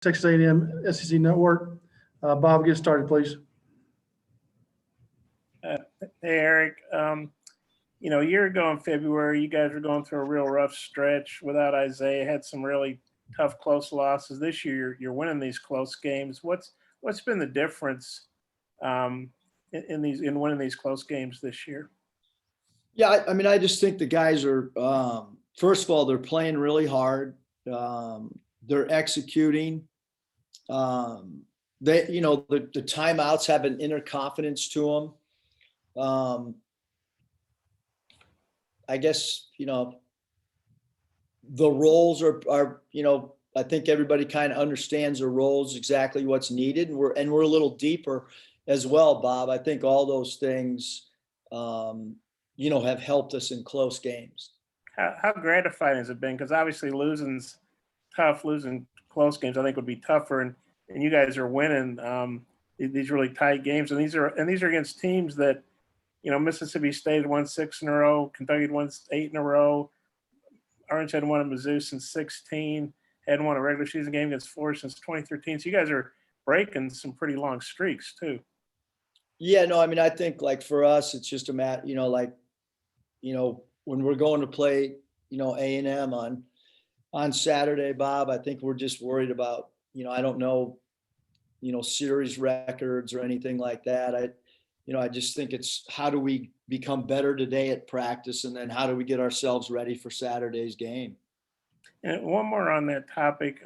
Texas A&M SEC Network. Bob, get started, please. Uh, Hey, Eric. A year ago in February, you guys were going through a real rough stretch without Isaiah. Had some really tough, close losses. This year, you're winning these close games. What's been the difference in winning these close games this year? Yeah, I mean, I just think the guys are, first of all, they're playing really hard. They're executing. The timeouts have an inner confidence to them. I guess, the roles are, I think everybody kind of understands their roles, exactly what's needed. And we're a little deeper as well, Bob. I think all those things, have helped us in close games. How gratifying has it been? Because obviously losing's tough. Losing close games, I think, would be tougher. And you guys are winning these really tight games. And these are against teams that, Mississippi State had won 6 in a row. Kentucky had won 8 in a row. Orange hadn't won a Mizzou since 16. Hadn't won a regular season game against Florida since 2013. So you guys are breaking some pretty long streaks too. Yeah, no, I mean, I think like for us, it's just a matter, when we're going to play, A&M on Saturday, Bob, I think we're just worried about, I don't know, series records or anything like that. I just think it's how do we become better today at practice, and then how do we get ourselves ready for Saturday's game? And one more on that topic.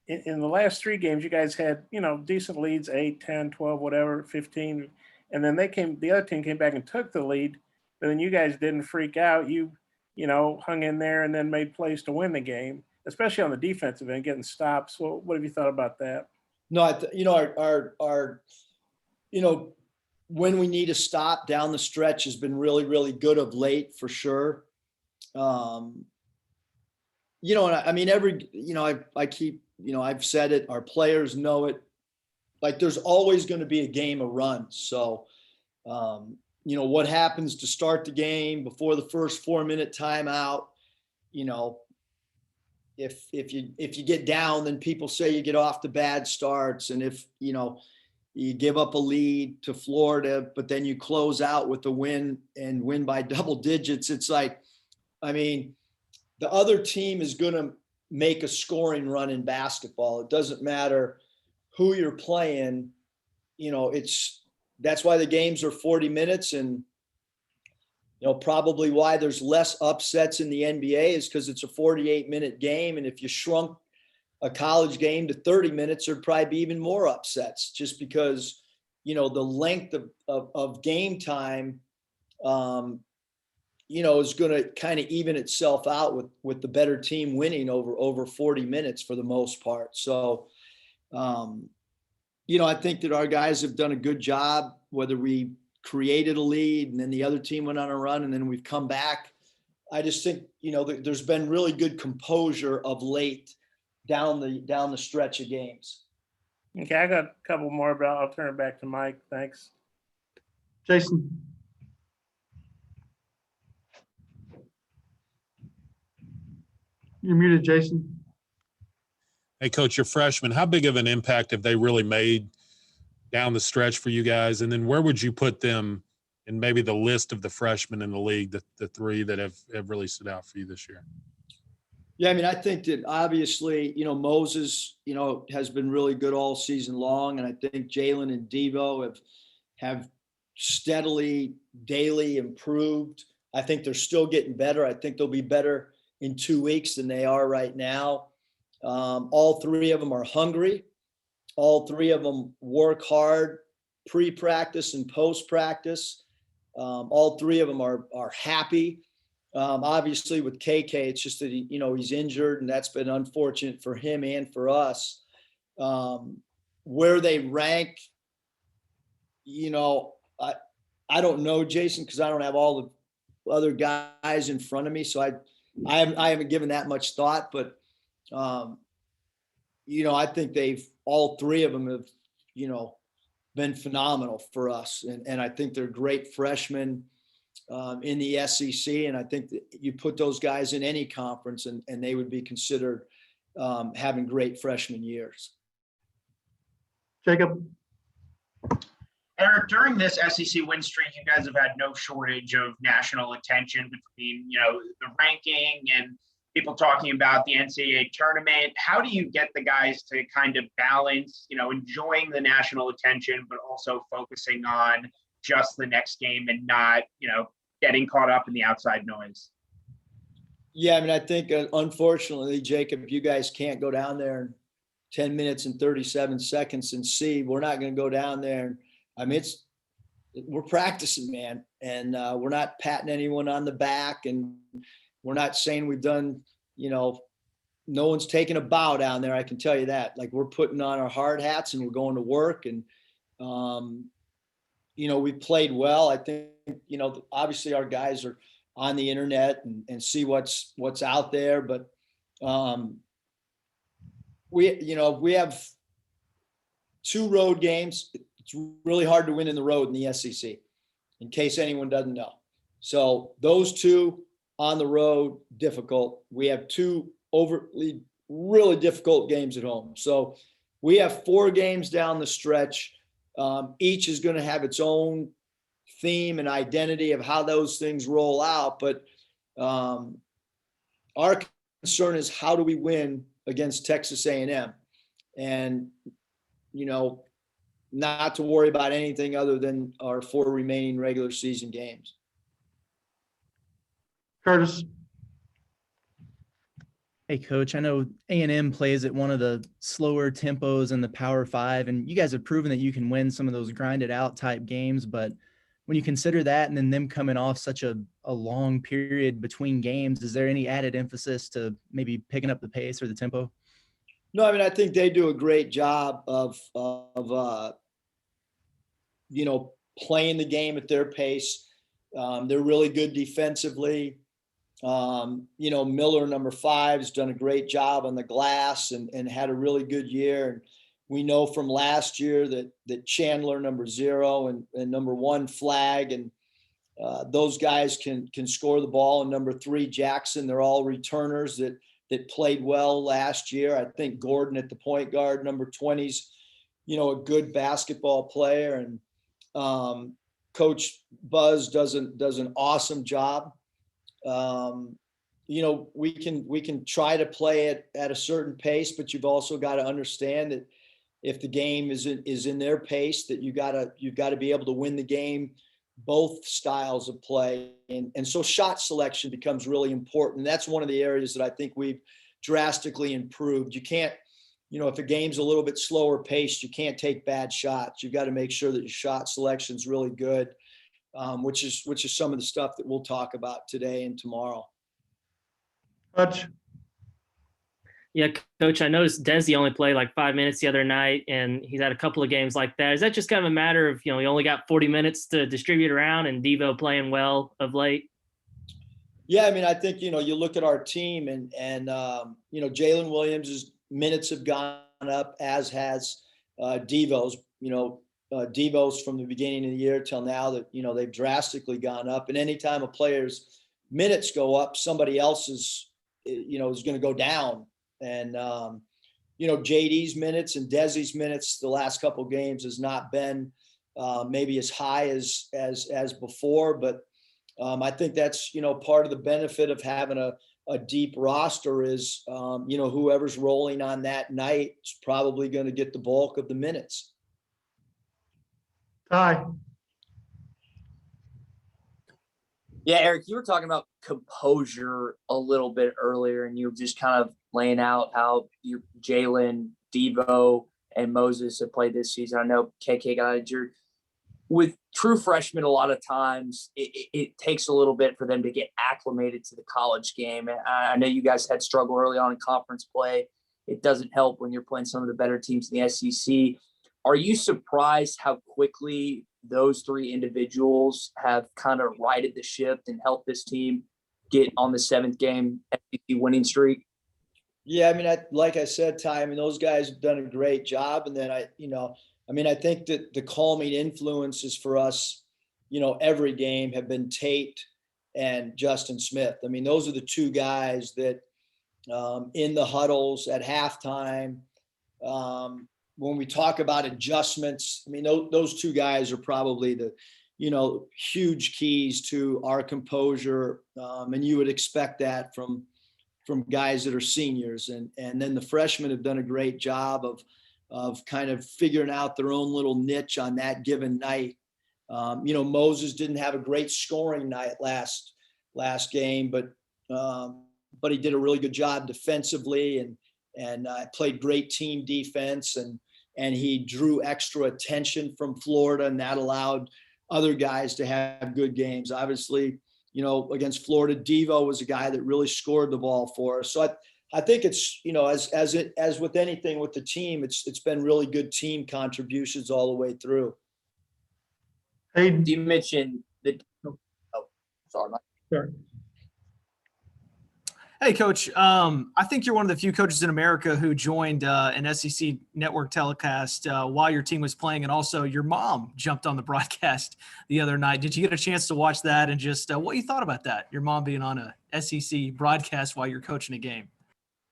In the last 3 games, you guys had, decent leads, 8, 10, 12, whatever, 15. And then the other team came back and took the lead, but then you guys didn't freak out. You hung in there and then made plays to win the game, especially on the defensive end, getting stops. Well, what have you thought about that? No, our when we need a stop down the stretch has been really, really good of late for sure. And I mean, I keep, I've said it, our players know it, like there's always going to be a game of runs. So, what happens to start the game before the first 4-minute timeout, if you get down, then people say you get off to bad starts. And if, you give up a lead to Florida, but then you close out with the win and win by double digits. It's like, I mean, the other team is going to make a scoring run in basketball. It doesn't matter who you're playing. That's why the games are 40 minutes, and probably why there's less upsets in the NBA is because it's a 48-minute game. And if you shrunk a college game to 30 minutes, there'd probably be even more upsets, just because, the length of game time, is going to kind of even itself out with the better team winning over 40 minutes for the most part. So, I think that our guys have done a good job, whether we created a lead and then the other team went on a run and then we've come back. I just think, there's been really good composure of late down the stretch of games. Okay, I got a couple more, but I'll turn it back to Mike. Thanks. Jason. You're muted, Jason. Hey, Coach, your freshmen, how big of an impact have they really made down the stretch for you guys? And then where would you put them in maybe the list of the freshmen in the league, the 3 that have really stood out for you this year? Yeah, I mean, I think that obviously, Moses, has been really good all season long. And I think Jalen and Devo have steadily, daily improved. I think they're still getting better. I think they'll be better in 2 weeks than they are right now. All 3 of them are hungry. All 3 of them work hard pre-practice and post-practice. All 3 of them are happy. Obviously with KK, it's just that he's injured, and that's been unfortunate for him and for us. Where they rank, I don't know, Jason, because I don't have all the other guys in front of me, so I haven't given that much thought. But I think all 3 of them have been phenomenal for us, and I think they're great freshmen in the SEC. And I think that you put those guys in any conference and they would be considered, having great freshman years. Jacob? Eric, during this SEC win streak, you guys have had no shortage of national attention between, the ranking and people talking about the NCAA tournament. How do you get the guys to kind of balance, enjoying the national attention, but also focusing on just the next game and not, getting caught up in the outside noise? Yeah, I mean, I think unfortunately, Jacob, you guys can't go down there in 10 minutes and 37 seconds and see. We're not going to go down there. I mean, we're practicing, man, and we're not patting anyone on the back, and we're not saying we've done, no one's taking a bow down there. I can tell you that. Like, we're putting on our hard hats and we're going to work, and we played well. I think, obviously our guys are on the internet and see what's out there, but we have 2 road games. It's really hard to win in the road in the SEC, in case anyone doesn't know. So those 2 on the road, difficult. We have 2 overtly really difficult games at home. So we have 4 games down the stretch. Each is going to have its own theme and identity of how those things roll out. But our concern is, how do we win against Texas A&M? And, not to worry about anything other than our 4 remaining regular season games. Curtis? Hey, Coach, I know A&M plays at one of the slower tempos in the Power 5, and you guys have proven that you can win some of those grinded out type games. But when you consider that and then them coming off such a long period between games, is there any added emphasis to maybe picking up the pace or the tempo? No, I mean, I think they do a great job of playing the game at their pace. They're really good defensively. Miller, number 5, has done a great job on the glass and had a really good year. And we know from last year that Chandler, number 0, and number 1, Flag, and those guys can score the ball. And number 3, Jackson, they're all returners that played well last year. I think Gordon at the point guard, number 20's, a good basketball player. And Coach Buzz does an awesome job. We can try to play it at a certain pace, but you've also got to understand that if the game is in their pace, that you've got to be able to win the game, both styles of play. And so shot selection becomes really important. And that's one of the areas that I think we've drastically improved. You can't, if a game's a little bit slower paced, you can't take bad shots. You've got to make sure that your shot selection is really good, which is some of the stuff that we'll talk about today and tomorrow. Hutch? Yeah, Coach, I noticed Desi only played like 5 minutes the other night, and he's had a couple of games like that. Is that just kind of a matter of, he only got 40 minutes to distribute around, and Devo playing well of late? Yeah, I mean, I think, you look at our team and Jalen Williams' minutes have gone up, as has Devo's. Devo's from the beginning of the year till now that, they've drastically gone up. And anytime a player's minutes go up, somebody else's, is going to go down. And, JD's minutes and Desi's minutes the last couple of games has not been maybe as high as before. But I think that's, part of the benefit of having a deep roster is, whoever's rolling on that night is probably going to get the bulk of the minutes. Ty? Yeah, Eric, you were talking about composure a little bit earlier, and you were just kind of laying out how Jalen, Devo, and Moses have played this season. I know KK got injured. With true freshmen, a lot of times it takes a little bit for them to get acclimated to the college game. And I know you guys had struggle early on in conference play. It doesn't help when you're playing some of the better teams in the SEC. Are you surprised how quickly those 3 individuals have kind of righted the ship and helped this team get on the 7th game SEC winning streak? Yeah, I mean, like I said, Ty, those guys have done a great job. And then I think that the calming influences for us, every game have been Tate and Justin Smith. I mean, those are the 2 guys that, in the huddles at halftime. When we talk about adjustments, I mean, those two guys are probably the, huge keys to our composure. And you would expect that from guys that are seniors. And then the freshmen have done a great job of kind of figuring out their own little niche on that given night. Moses didn't have a great scoring night last game, but he did a really good job defensively and played great team defense, and he drew extra attention from Florida, and that allowed other guys to have good games. Obviously, against Florida, Devo was a guy that really scored the ball for us. So I think it's, as with anything with the team, it's been really good team contributions all the way through. Hey, You mentioned the. Oh, sorry, Mike. sure. Hey, Coach. I think you're one of the few coaches in America who joined an SEC network telecast while your team was playing, and also your mom jumped on the broadcast the other night. Did you get a chance to watch that, and just what you thought about that? Your mom being on a SEC broadcast while you're coaching a game.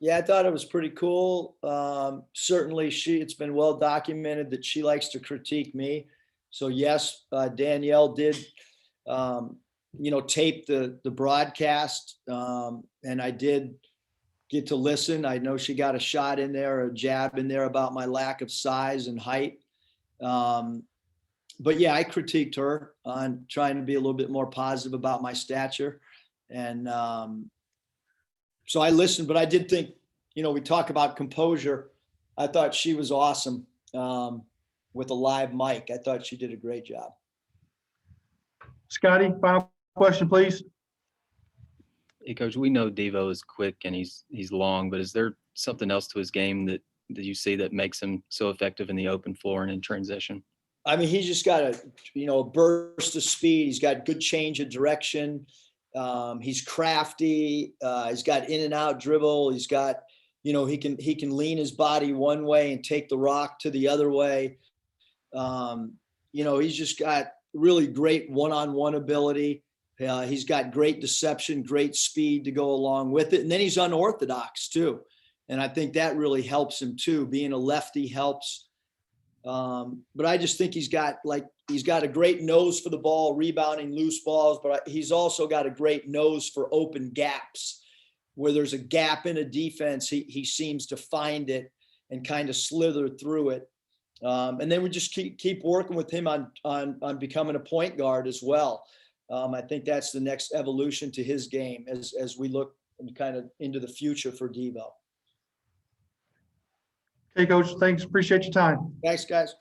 Yeah, I thought it was pretty cool. Certainly, it's been well documented that she likes to critique me. So yes, Danielle did. Tape the broadcast, and I did get to listen. I know she got a shot in there, a jab in there about my lack of size and height. But yeah, I critiqued her on trying to be a little bit more positive about my stature. And so I listened, but I did think, we talk about composure. I thought she was awesome with a live mic. I thought she did a great job. Scotty, final question, please. Hey, Coach, we know Devo is quick and he's long, but is there something else to his game that you see that makes him so effective in the open floor and in transition? I mean, he's just got a burst of speed. He's got good change of direction. He's crafty. He's got in and out dribble. He's got, he can lean his body one way and take the rock to the other way. He's just got really great one-on-one ability. He's got great deception, great speed to go along with it. And then he's unorthodox too. And I think that really helps him too. Being a lefty helps. But I just think he's got a great nose for the ball, rebounding loose balls, but he's also got a great nose for open gaps. Where there's a gap in a defense, he seems to find it and kind of slither through it. And then we just keep working with him on becoming a point guard as well. I think that's the next evolution to his game as we look kind of into the future for Devo. Hey, Coach, thanks. Appreciate your time. Thanks, guys.